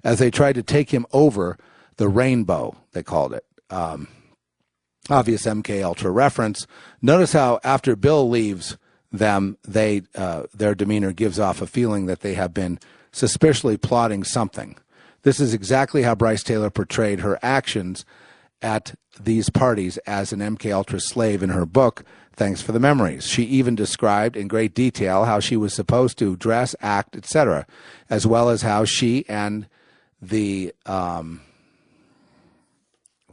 as they tried to take him over the rainbow, they called it. Obvious MK Ultra reference. Notice how after Bill leaves them, their demeanor gives off a feeling that they have been suspiciously plotting something. This is exactly how Bryce Taylor portrayed her actions at these parties as an MK Ultra slave in her book, Thanks for the Memories. She even described in great detail how she was supposed to dress, act, etc., as well as how she and the wow,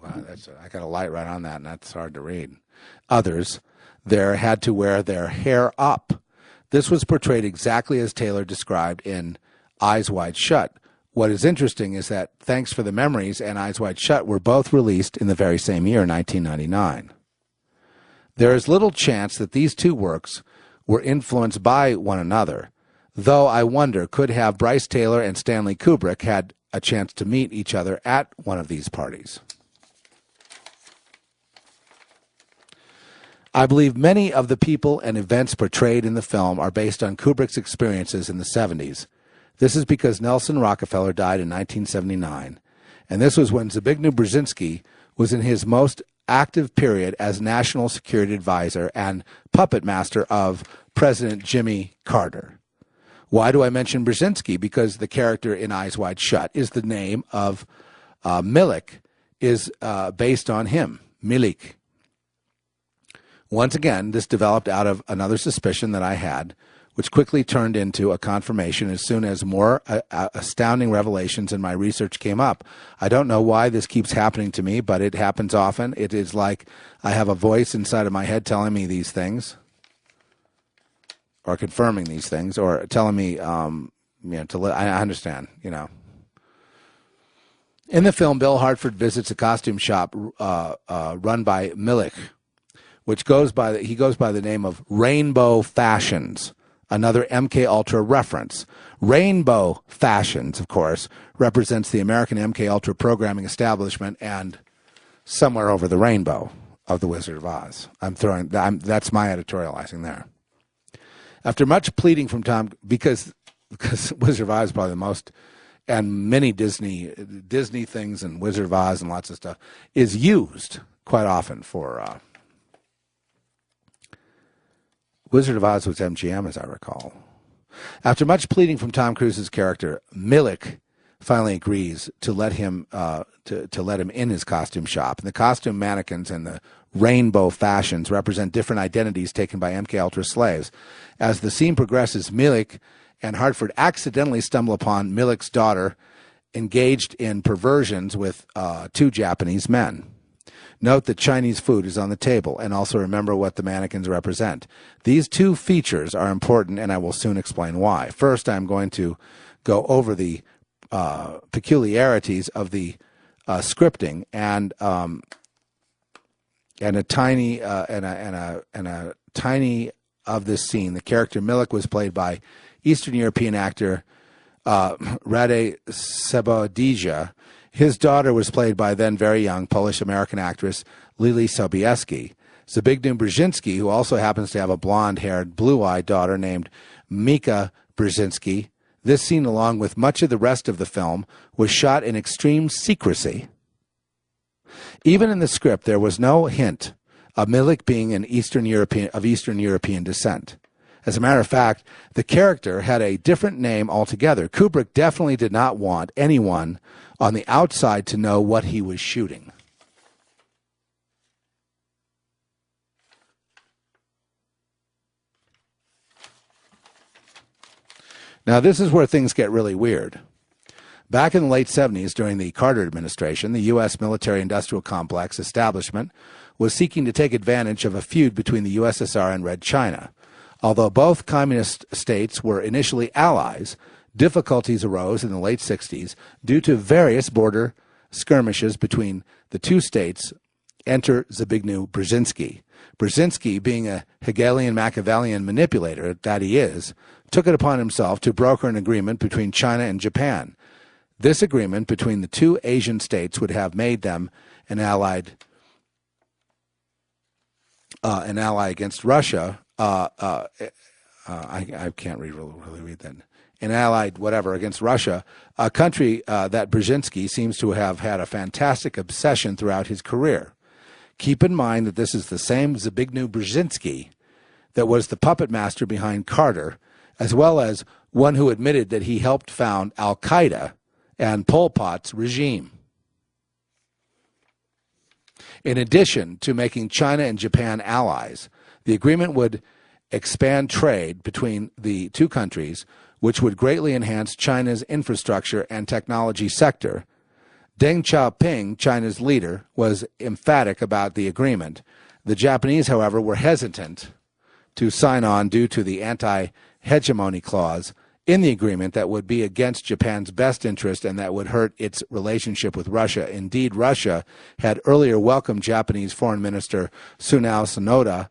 I got a light right on that, and that's hard to read. Others there had to wear their hair up. This was portrayed exactly as Taylor described in Eyes Wide Shut. What is interesting is that Thanks for the Memories and Eyes Wide Shut were both released in the very same year, 1999. There is little chance that these two works were influenced by one another, though I wonder, could have Bryce Taylor and Stanley Kubrick had a chance to meet each other at one of these parties? I believe many of the people and events portrayed in the film are based on Kubrick's experiences in the 70s. This is because Nelson Rockefeller died in 1979, and this was when Zbigniew Brzezinski was in his most active period as National Security Advisor and puppet master of President Jimmy Carter. Why do I mention Brzezinski? Because the character in Eyes Wide Shut is the name of Milik, is based on him, Milik. Once again, this developed out of another suspicion that I had, which quickly turned into a confirmation as soon as more astounding revelations in my research came up. I don't know why this keeps happening to me, but it happens often. It is like I have a voice inside of my head telling me these things, or confirming these things, or telling me, I understand, In the film, Bill Hartford visits a costume shop run by Milik, which goes by the name of Rainbow Fashions. Another MK Ultra reference. Rainbow Fashions, of course, represents the American MK Ultra programming establishment and somewhere over the rainbow of the Wizard of Oz. That's my editorializing there. After much pleading from Tom, because Wizard of Oz is probably the most, and many Disney things and Wizard of Oz and lots of stuff is used quite often for. Wizard of Oz was MGM, as I recall. After much pleading from Tom Cruise's character, Milik finally agrees to let him to let him in his costume shop. And the costume mannequins and the rainbow fashions represent different identities taken by MK Ultra slaves. As the scene progresses, Milik and Hartford accidentally stumble upon Milik's daughter engaged in perversions with two Japanese men. Note that Chinese food is on the table, and also remember what the mannequins represent. These two features are important, and I will soon explain why. First, I'm going to go over the peculiarities of the scripting and a tiny of this scene. The character Milik was played by Eastern European actor Rade Sebodija. His daughter was played by then very young Polish-American actress Lili Sobieski. Zbigniew Brzezinski, who also happens to have a blonde-haired, blue-eyed daughter named Mika Brzezinski. This scene, along with much of the rest of the film, was shot in extreme secrecy. Even in the script, there was no hint of Milik being of Eastern European descent. As a matter of fact, the character had a different name altogether. Kubrick definitely did not want anyone on the outside to know what he was shooting. Now, this is where things get really weird. Back in the late 70s, during the Carter administration, the U.S. military-industrial complex establishment was seeking to take advantage of a feud between the USSR and Red China. Although both communist states were initially allies, difficulties arose in the late 60s due to various border skirmishes between the two states. Enter Zbigniew Brzezinski. Brzezinski, being a Hegelian Machiavellian manipulator that he is, took it upon himself to broker an agreement between China and Japan. This agreement between the two Asian states would have made them an ally against Russia. I can't really read that. an allied whatever against Russia, a country that Brzezinski seems to have had a fantastic obsession throughout his career. Keep in mind that this is the same Zbigniew Brzezinski that was the puppet master behind Carter, as well as one who admitted that he helped found Al-Qaeda and Pol Pot's regime. In addition to making China and Japan allies, the agreement would expand trade between the two countries, which would greatly enhance China's infrastructure and technology sector. Deng Xiaoping, China's leader, was emphatic about the agreement. The Japanese, however, were hesitant to sign on due to the anti-hegemony clause in the agreement that would be against Japan's best interest and that would hurt its relationship with Russia. Indeed, Russia had earlier welcomed Japanese Foreign Minister Sunao Sonoda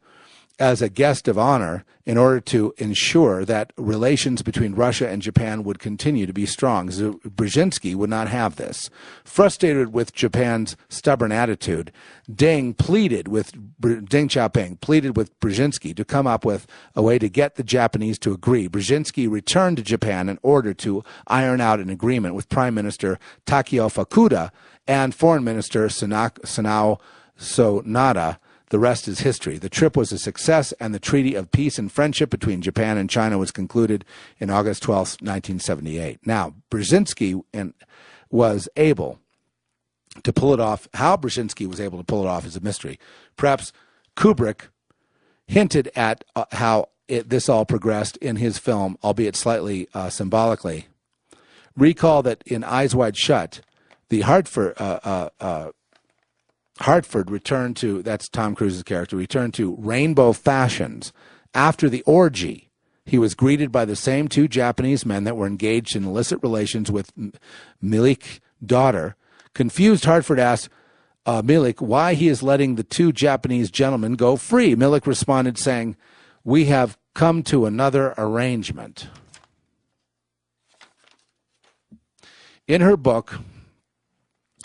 as a guest of honor in order to ensure that relations between Russia and Japan would continue to be strong. Brzezinski would not have this. Frustrated with Japan's stubborn attitude, Deng Xiaoping pleaded with Brzezinski to come up with a way to get the Japanese to agree. Brzezinski returned to Japan in order to iron out an agreement with Prime Minister Takeo Fukuda and Foreign Minister Sunao Sonoda. The rest is history. The trip was a success, and the Treaty of Peace and Friendship between Japan and China was concluded in August 12, 1978. Now, Brzezinski was able to pull it off. How Brzezinski was able to pull it off is a mystery. Perhaps Kubrick hinted at how this all progressed in his film, albeit slightly symbolically. Recall that in Eyes Wide Shut, the Hartford returned to, that's Tom Cruise's character, returned to rainbow fashions. After the orgy, he was greeted by the same two Japanese men that were engaged in illicit relations with Milik's daughter. Confused, Hartford asked Milik why he is letting the two Japanese gentlemen go free. Milik responded saying, "We have come to another arrangement." In her book,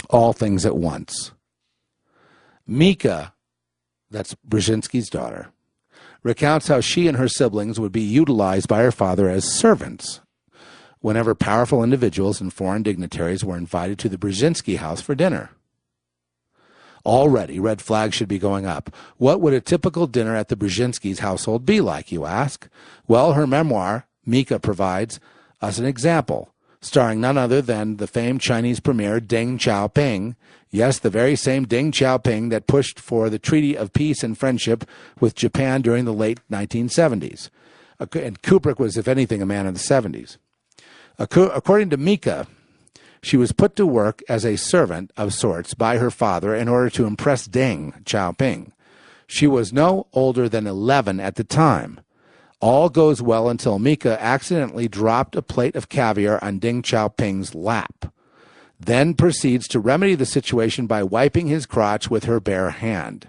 All Things at Once, Mika, that's Brzezinski's daughter, recounts how she and her siblings would be utilized by her father as servants whenever powerful individuals and foreign dignitaries were invited to the Brzezinski house for dinner. Already, red flags should be going up. What would a typical dinner at the Brzezinski's household be like, you ask? Well, her memoir, Mika, provides us an example, starring none other than the famed Chinese premier Deng Xiaoping. Yes, the very same Deng Xiaoping that pushed for the Treaty of Peace and Friendship with Japan during the late 1970s. And Kubrick was, if anything, a man in the 70s. According to Mika, she was put to work as a servant of sorts by her father in order to impress Deng Xiaoping. She was no older than 11 at the time. All goes well until Mika accidentally dropped a plate of caviar on Deng Xiaoping's lap, then proceeds to remedy the situation by wiping his crotch with her bare hand.